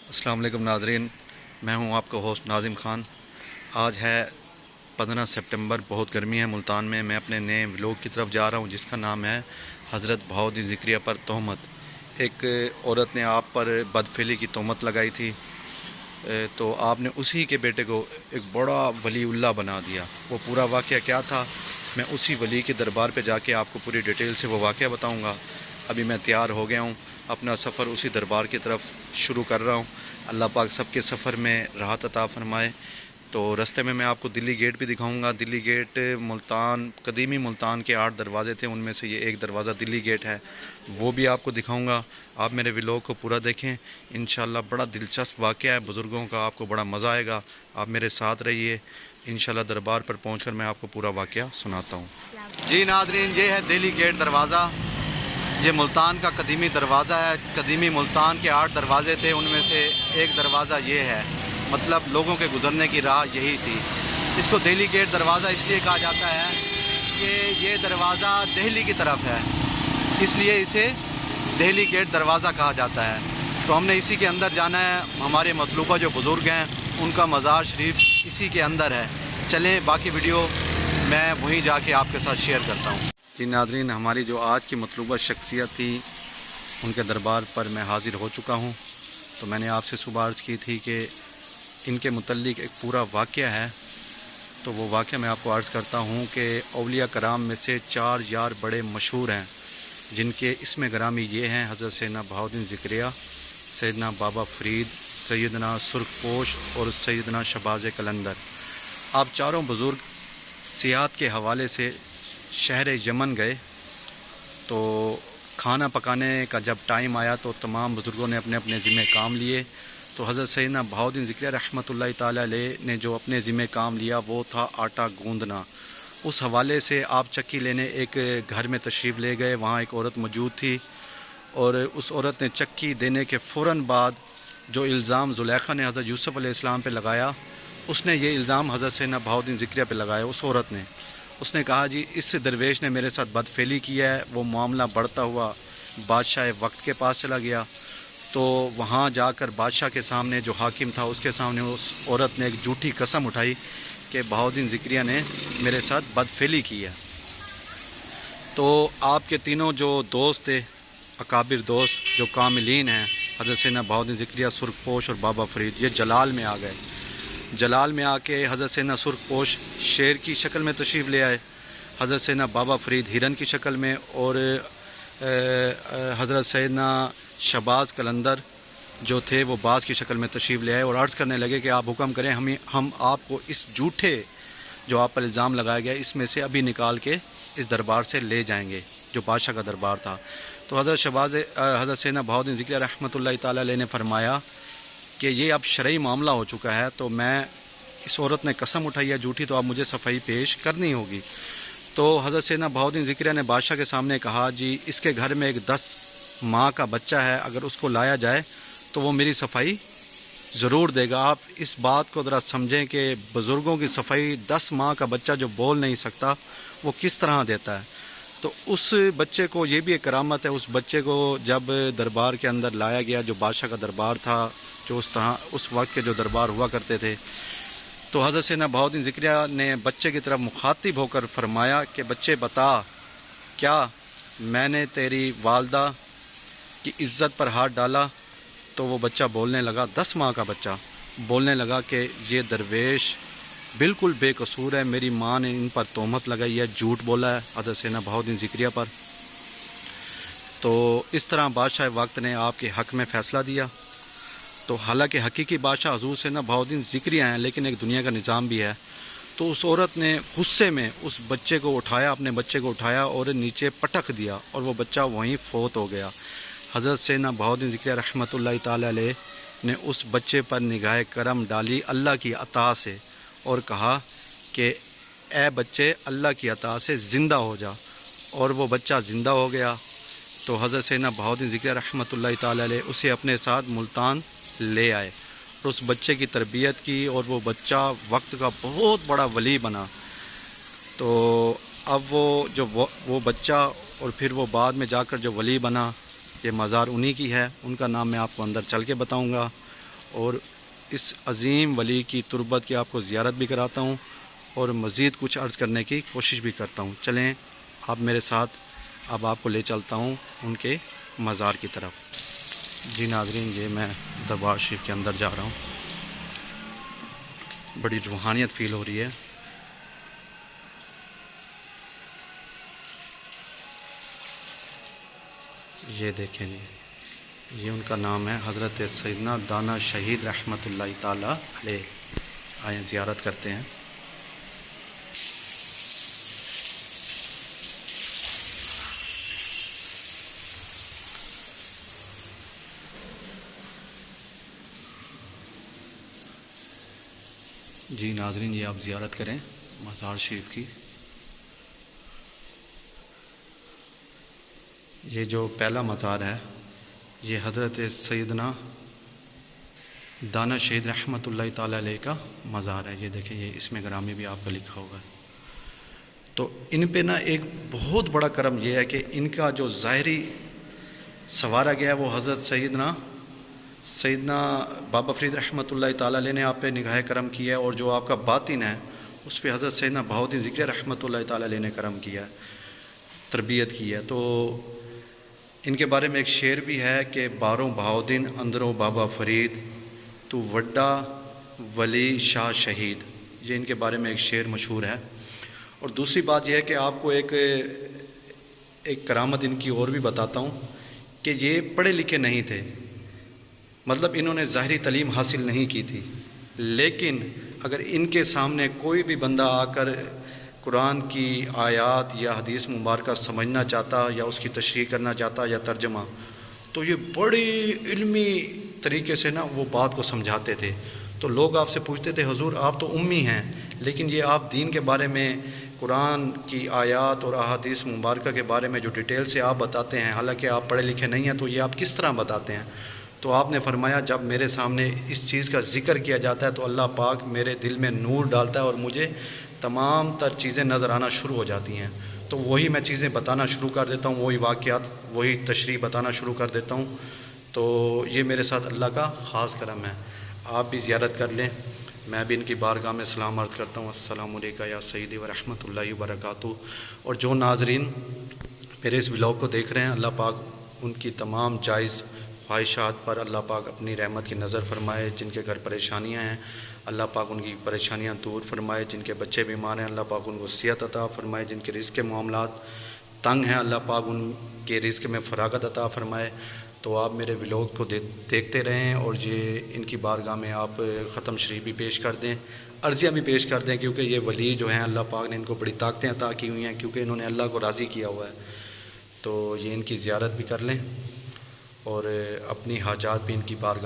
السلام علیکم ناظرین، میں ہوں آپ کا ہوسٹ ناظم خان۔ آج ہے 15 سپٹمبر، بہت گرمی ہے ملتان میں۔ میں اپنے نئے ولاگ کی طرف جا رہا ہوں جس کا نام ہے حضرت بہاؤالدین ذکریہ پر تہمت۔ ایک عورت نے آپ پر بدفعلی کی تہمت لگائی تھی، تو آپ نے اسی کے بیٹے کو ایک بڑا ولی اللہ بنا دیا۔ وہ پورا واقعہ کیا تھا، میں اسی ولی کے دربار پہ جا کے آپ کو پوری ڈیٹیل سے وہ واقعہ بتاؤں گا۔ ابھی میں تیار ہو گیا ہوں، اپنا سفر اسی دربار کی طرف شروع کر رہا ہوں۔ اللہ پاک سب کے سفر میں راحت عطا فرمائے۔ تو رستے میں آپ کو دلی گیٹ بھی دکھاؤں گا۔ دلی گیٹ ملتان، قدیمی ملتان کے 8 دروازے تھے، ان میں سے یہ ایک دروازہ دلی گیٹ ہے، وہ بھی آپ کو دکھاؤں گا۔ آپ میرے ولاگ کو پورا دیکھیں، انشاءاللہ بڑا دلچسپ واقعہ ہے بزرگوں کا، آپ کو بڑا مزہ آئے گا۔ آپ میرے ساتھ رہیے، انشاءاللہ دربار پر پہنچ کر میں آپ کو پورا واقعہ سناتا ہوں۔ جی ناظرین، یہ ہے دلی گیٹ دروازہ۔ یہ ملتان کا قدیمی دروازہ ہے۔ قدیمی ملتان کے 8 دروازے تھے، ان میں سے ایک دروازہ یہ ہے، مطلب لوگوں کے گزرنے کی راہ یہی تھی۔ اس کو دہلی گیٹ دروازہ اس لیے کہا جاتا ہے کہ یہ دروازہ دہلی کی طرف ہے، اس لیے اسے دہلی گیٹ دروازہ کہا جاتا ہے۔ تو ہم نے اسی کے اندر جانا ہے۔ ہمارے مطلوبہ جو بزرگ ہیں ان کا مزار شریف اسی کے اندر ہے۔ چلیں باقی ویڈیو میں وہیں جا کے آپ کے ساتھ شیئر کرتا ہوں۔ جی ناظرین، ہماری جو آج کی مطلوبہ شخصیت تھی ان کے دربار پر میں حاضر ہو چکا ہوں۔ تو میں نے آپ سے صبح عرض کی تھی کہ ان کے متعلق ایک پورا واقعہ ہے، تو وہ واقعہ میں آپ کو عرض کرتا ہوں کہ اولیاء کرام میں سے 4 یار بڑے مشہور ہیں، جن کے اسم گرامی یہ ہیں: حضرت سیدنا بہاؤالدین ذکریہ، سیدنا بابا فرید، سیدنا سرخ پوش اور سیدنا شہباز قلندر۔ آپ چاروں بزرگ سیاحت کے حوالے سے شہر یمن گئے، تو کھانا پکانے کا جب ٹائم آیا تو تمام بزرگوں نے اپنے اپنے ذمہ کام لیے۔ تو حضرت سیدنا بہاؤالدین ذکریہ رحمۃ اللہ تعالی علیہ نے جو اپنے ذمہ کام لیا وہ تھا آٹا گوندنا۔ اس حوالے سے آپ چکی لینے ایک گھر میں تشریف لے گئے۔ وہاں ایک عورت موجود تھی، اور اس عورت نے چکی دینے کے فوراً بعد جو الزام زلیخا نے حضرت یوسف علیہ السلام پہ لگایا، اس نے یہ الزام حضرت سیدنا بہاؤالدین ذکریہ پہ لگایا۔ اس عورت نے کہا جی اس درویش نے میرے ساتھ بدفعلی کیا ہے۔ وہ معاملہ بڑھتا ہوا بادشاہ وقت کے پاس چلا گیا، تو وہاں جا کر بادشاہ کے سامنے جو حاکم تھا اس کے سامنے اس عورت نے ایک جھوٹی قسم اٹھائی کہ بہاؤالدین ذکریہ نے میرے ساتھ بدفعلی کی ہے۔ تو آپ کے تینوں جو دوست تھے، اکابر دوست جو کاملین ہیں، حضرت سیدنا بہاؤالدین ذکریہ، سرخ پوش اور بابا فرید، یہ جلال میں آ گئے۔ جلال میں آ کے حضرت سیدنا سرخ پوش شیر کی شکل میں تشریف لے آئے، حضرت سیدنا بابا فرید ہرن کی شکل میں، اور حضرت سیدنا شہباز قلندر جو تھے وہ باز کی شکل میں تشریف لے آئے، اور عرض کرنے لگے کہ آپ حکم کریں، ہم آپ کو اس جھوٹے جو آپ پر الزام لگایا گیا اس میں سے ابھی نکال کے اس دربار سے لے جائیں گے جو بادشاہ کا دربار تھا۔ تو حضرت سیدنا بہاؤالدین ذکریہ رحمۃ اللہ تعالی علیہ نے فرمایا کہ یہ اب شرعی معاملہ ہو چکا ہے، تو میں اس عورت نے قسم اٹھائی ہے جھوٹی، تو اب مجھے صفائی پیش کرنی ہوگی۔ تو حضرت سیدنا بہاؤالدین ذکریہ نے بادشاہ کے سامنے کہا جی اس کے گھر میں ایک 10 ماہ کا بچہ ہے، اگر اس کو لایا جائے تو وہ میری صفائی ضرور دے گا۔ آپ اس بات کو ذرا سمجھیں کہ بزرگوں کی صفائی 10 ماہ کا بچہ جو بول نہیں سکتا وہ کس طرح دیتا ہے۔ تو اس بچے کو، یہ بھی ایک کرامت ہے، اس بچے کو جب دربار کے اندر لایا گیا جو بادشاہ کا دربار تھا، جو اس وقت کے جو دربار ہوا کرتے تھے، تو حضرت سیدنا بہاؤالدین ذکریہ نے بچے کی طرف مخاطب ہو کر فرمایا کہ بچے بتا، کیا میں نے تیری والدہ کی عزت پر ہاتھ ڈالا؟ تو وہ بچہ بولنے لگا، 10 ماہ کا بچہ بولنے لگا کہ یہ درویش بالکل بے قصور ہے، میری ماں نے ان پر تہمت لگائی ہے، جھوٹ بولا ہے حضرت سیدنا بہاؤالدین ذکریہ پر۔ تو اس طرح بادشاہ وقت نے آپ کے حق میں فیصلہ دیا۔ تو حالانکہ حقیقی بادشاہ حضور سیدنا بہاؤالدین ذکریہ ہیں، لیکن ایک دنیا کا نظام بھی ہے۔ تو اس عورت نے غصے میں اس بچے کو اٹھایا، اپنے بچے کو اٹھایا اور نیچے پٹک دیا، اور وہ بچہ وہیں فوت ہو گیا۔ حضرت سیدنا بہاؤالدین ذکریہ رحمۃ اللہ تعالی علیہ نے اس بچے پر نگاہ کرم ڈالی اللہ کی عطا سے، اور کہا کہ اے بچے اللہ کی عطا سے زندہ ہو جا، اور وہ بچہ زندہ ہو گیا۔ تو حضرت سیدنا بہاؤالدین ذکریہ رحمۃ اللہ تعالی علیہ اسے اپنے ساتھ ملتان لے آئے اور اس بچے کی تربیت کی، اور وہ بچہ وقت کا بہت بڑا ولی بنا۔ تو اب وہ بچہ اور پھر وہ بعد میں جا کر جو ولی بنا، یہ مزار انہی کی ہے، ان کا نام میں آپ کو اندر چل کے بتاؤں گا۔ اور اس عظیم ولی کی تربت کی آپ کو زیارت بھی کراتا ہوں اور مزید کچھ عرض کرنے کی کوشش بھی کرتا ہوں۔ چلیں آپ میرے ساتھ، اب آپ کو لے چلتا ہوں ان کے مزار کی طرف۔ جی ناظرین، یہ میں دربار شریف کے اندر جا رہا ہوں، بڑی روحانیت فیل ہو رہی ہے۔ یہ دیکھیں جی، یہ ان کا نام ہے حضرت سیدنا دانا شہید رحمۃ اللہ تعالی علیہ۔ آئیں زیارت کرتے ہیں۔ جی ناظرین، یہ آپ زیارت کریں مزار شریف کی۔ یہ جو پہلا مزار ہے یہ حضرت سیدنا دانا شہید رحمۃ اللہ تعالی علیہ کا مزار ہے۔ یہ دیکھیں، یہ اس میں گرامی بھی آپ کا لکھا ہوگا۔ تو ان پہ نا ایک بہت بڑا کرم یہ ہے کہ ان کا جو ظاہری سنوارا گیا ہے وہ حضرت سیدنا بابا فرید رحمۃ اللہ تعالی علیہ نے آپ پہ نگاہ کرم کیا ہے، اور جو آپ کا باطن ہے اس پہ حضرت سیدنا بہاؤالدین ذکری رحمۃ اللہ تعالی علیہ نے کرم کیا ہے، تربیت کی ہے۔ تو ان کے بارے میں ایک شعر بھی ہے کہ باروں بہاؤالدین اندروں بابا فرید، تو وڈا ولی شاہ شہید۔ یہ ان کے بارے میں ایک شعر مشہور ہے۔ اور دوسری بات یہ ہے کہ آپ کو ایک کرامت ان کی اور بھی بتاتا ہوں کہ یہ پڑھے لکھے نہیں تھے، مطلب انہوں نے ظاہری تعلیم حاصل نہیں کی تھی، لیکن اگر ان کے سامنے کوئی بھی بندہ آ کر قرآن کی آیات یا حدیث مبارکہ سمجھنا چاہتا یا اس کی تشریح کرنا چاہتا یا ترجمہ، تو یہ بڑی علمی طریقے سے نا وہ بات کو سمجھاتے تھے۔ تو لوگ آپ سے پوچھتے تھے حضور آپ تو امی ہیں، لیکن یہ آپ دین کے بارے میں، قرآن کی آیات اور احادیث مبارکہ کے بارے میں جو ڈیٹیل سے آپ بتاتے ہیں، حالانکہ آپ پڑھے لکھے نہیں ہیں، تو یہ آپ کس طرح بتاتے ہیں؟ تو آپ نے فرمایا جب میرے سامنے اس چیز کا ذکر کیا جاتا ہے تو اللہ پاک میرے دل میں نور ڈالتا ہے اور مجھے تمام تر چیزیں نظر آنا شروع ہو جاتی ہیں، تو وہی میں چیزیں بتانا شروع کر دیتا ہوں، وہی واقعات، وہی تشریح بتانا شروع کر دیتا ہوں۔ تو یہ میرے ساتھ اللہ کا خاص کرم ہے۔ آپ بھی زیارت کر لیں، میں بھی ان کی بارگاہ میں سلام عرض کرتا ہوں۔ السلام علیکم یا سیدی ورحمۃ اللہ وبرکاتہ۔ اور جو ناظرین میرے اس ولاگ کو دیکھ رہے ہیں، اللہ پاک ان کی تمام جائز خواہشات پر اللہ پاک اپنی رحمت کی نظر فرمائے۔ جن کے گھر پریشانیاں ہیں اللہ پاک ان کی پریشانیاں دور فرمائے، جن کے بچے بیمار ہیں اللہ پاک ان کو صحت عطا فرمائے، جن کے رزق کے معاملات تنگ ہیں اللہ پاک ان کے رزق میں فراغت عطا فرمائے۔ تو آپ میرے ولاگ کو دیکھتے رہیں اور یہ ان کی بارگاہ میں آپ ختم شریف بھی پیش کر دیں، عرضیاں بھی پیش کر دیں، کیونکہ یہ ولی جو ہیں اللہ پاک نے ان کو بڑی طاقتیں عطا کی ہوئی ہیں، کیونکہ انہوں نے اللہ کو راضی کیا ہوا ہے۔ تو یہ ان کی زیارت بھی کر لیں اور اپنی حاجات بھی ان کی بارگاہ